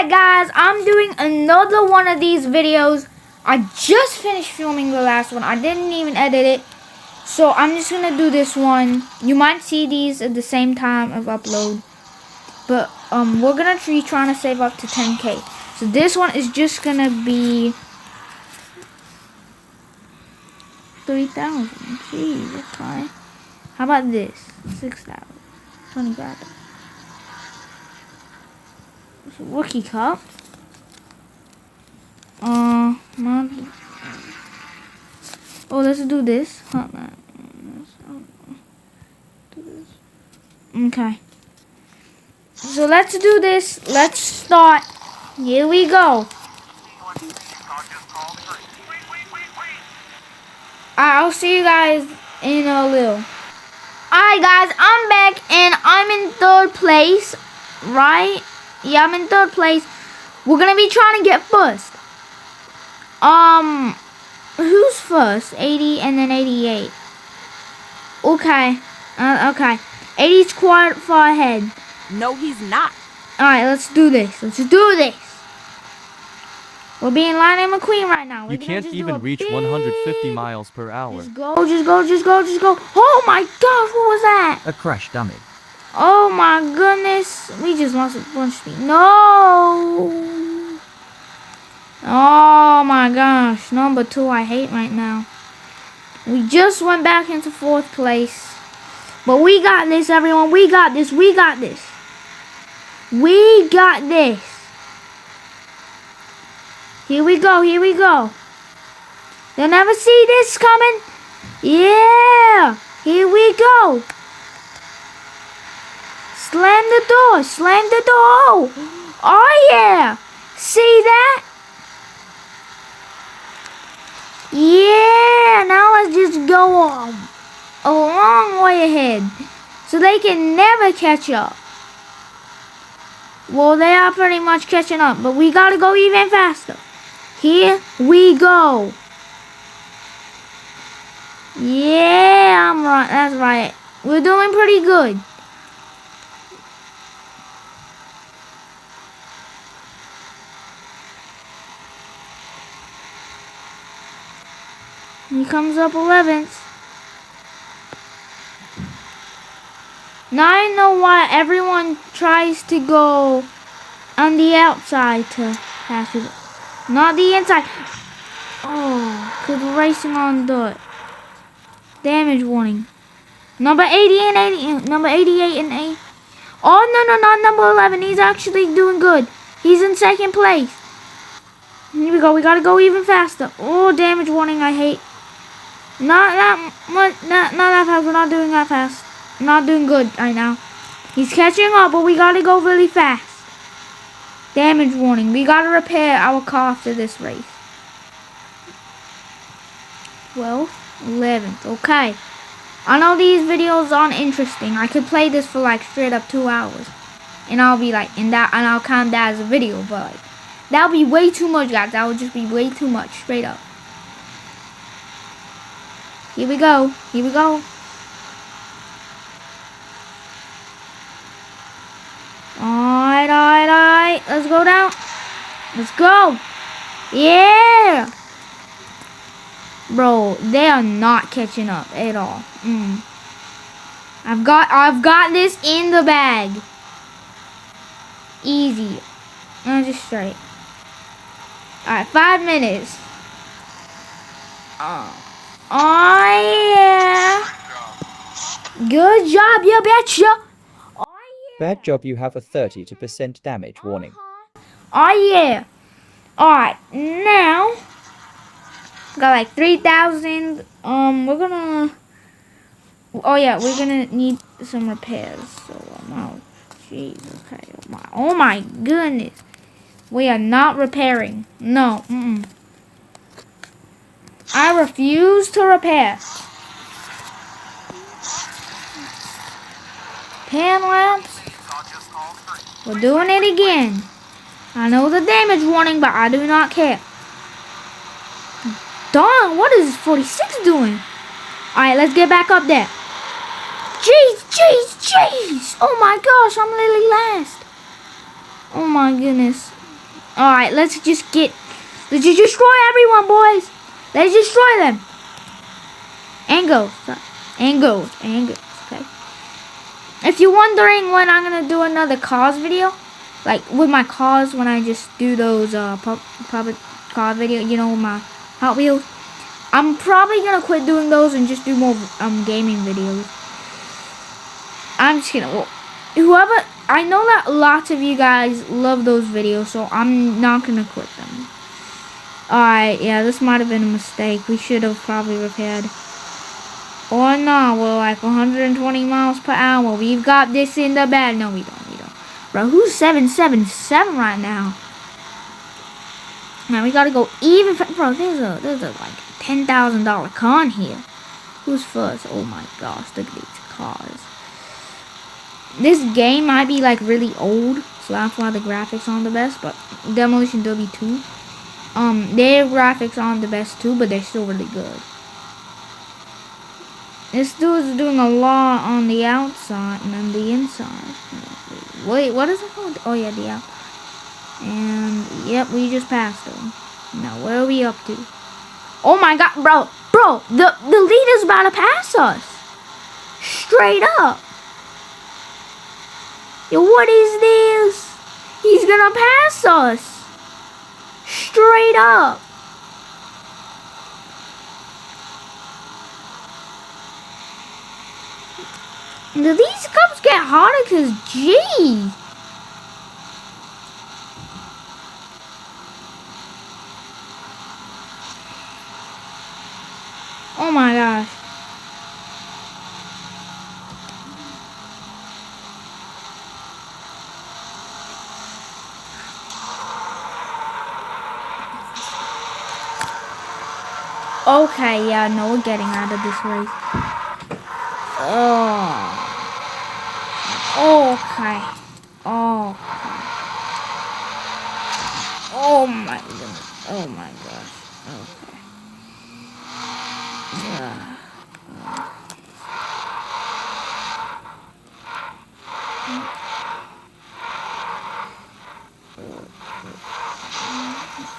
Alright guys, I'm doing another one of these videos. I just finished filming the last one. I didn't even edit it. So I'm just going to do this one. You might see these at the same time of upload. But we're going to be trying to save up to 10k. So this one is just going to be 3,000. Jeez, okay. How about this? 6,000. 20,000. Rookie cup. Oh, let's do this. Okay. So let's do this. Let's start. Here we go. I'll see you guys in a little. Alright guys, I'm back and I'm in 3rd place. Right? Yeah, I'm in 3rd place. We're gonna be trying to get first. Who's first? 80 and then 88. Okay. Okay. 80's quite far ahead. No, he's not. Alright, let's do this. Let's do this. We're being Lightning McQueen right now. You can't even reach 150 miles per hour. Just go. Oh my gosh, what was that? A crash dummy. Oh my goodness. We just lost a bunch of speed. No. Oh my gosh. Number 2 I hate right now. We just went back into 4th place. But we got this, everyone. We got this. We got this. We got this. Here we go. Here we go. They'll never see this coming. Yeah. Here we go. Slam the door. Slam the door. Oh, yeah. See that? Yeah. Now let's just go on a long way ahead. So they can never catch up. Well, they are pretty much catching up. But we got to go even faster. Here we go. Yeah, I'm right. That's right. We're doing pretty good. He comes up 11th. Now I know why everyone tries to go on the outside to pass it. Not the inside. Oh, because we're racing on dirt. Damage warning. Number 80 and 80. Number 88 and 8. Oh, no, not number 11. He's actually doing good. He's in 2nd place. Here we go. We got to go even faster. Oh, damage warning. I hate. Not that much. Not that fast. We're not doing that fast. Not doing good right now. He's catching up, but we got to go really fast. Damage warning. We got to repair our car after this race. 12th, 11th. Okay. I know these videos aren't interesting. I could play this for like straight up 2 hours. And I'll be like, and I'll count that as a video. But like, that would be way too much, guys. That would just be way too much. Straight up. Here we go. Here we go. Alright. Let's go down. Let's go. Yeah. Bro, they are not catching up at all. I've got this in the bag. Easy. Just straight. Alright, 5 minutes. Oh yeah. Good job, you betcha. Bad job you have a 30% damage warning. Oh yeah. Alright, now got like 3,000. We're gonna. Oh yeah, we're gonna need some repairs. So I'm out. Jeez. Okay. Oh my goodness. We are not repairing. No. I refuse to repair. Pan lamps. We're doing it again. I know the damage warning, but I do not care. Darn, what is 46 doing? Alright, let's get back up there. Jeez. Oh my gosh, I'm literally last. Oh my goodness. Alright, let's just destroy everyone, boys. Let's destroy them. And go. And go. Okay. If you're wondering when I'm gonna do another cars video, like with my cars, when I just do those public car video, you know, my Hot Wheels, I'm probably gonna quit doing those and just do more gaming videos. I'm just gonna, whoever, I know that lots of you guys love those videos, so I'm not gonna quit them. Alright, yeah, this might have been a mistake. We should have probably repaired. Or no, we're like 120 miles per hour. We've got this in the bag. No, we don't. Bro, who's 777 right now? Man, we gotta go even. Bro, there's a like $10,000 car in here. Who's first? Oh my gosh, look at these cars. This game might be like really old, so that's why the graphics aren't the best. But Demolition Derby 2, their graphics aren't the best too, but they're still really good. This dude's doing a lot on the outside and then the inside. Wait, what is it called? Oh yeah, the outside. And yep, we just passed him. Now where are we up to? Oh my god, bro, the leader's about to pass us. Straight up. Yo, what is this? He's gonna pass us. Straight up. Do these cups get harder? Cause gee. Oh my gosh. Okay, yeah, no, we're getting out of this race. Oh. Okay. Oh. Oh my goodness. Oh my gosh. Okay. Yeah.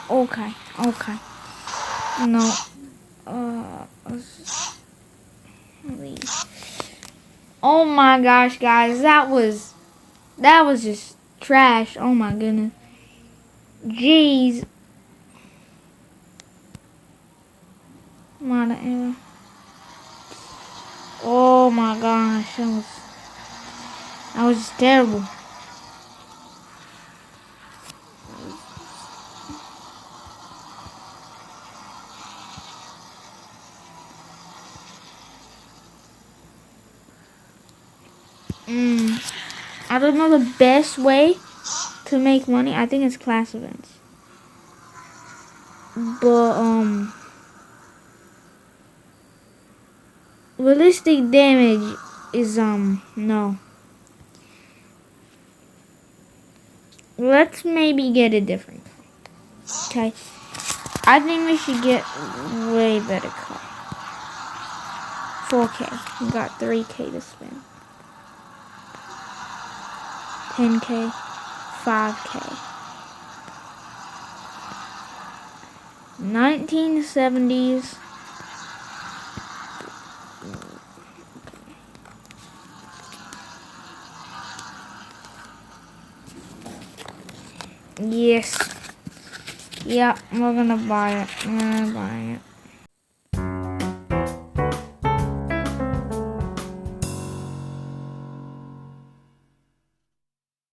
Okay. Okay. No. Oh my gosh, guys, that was just trash. Oh my goodness. Jeez. Oh my gosh, that was just terrible. I don't know the best way to make money. I think it's class events. But realistic damage is no. Let's maybe get a different car. Okay. I think we should get way better car. 4K. We got 3K to spend. 10K, 5K. 1970s. Yes. Yeah, we're gonna buy it.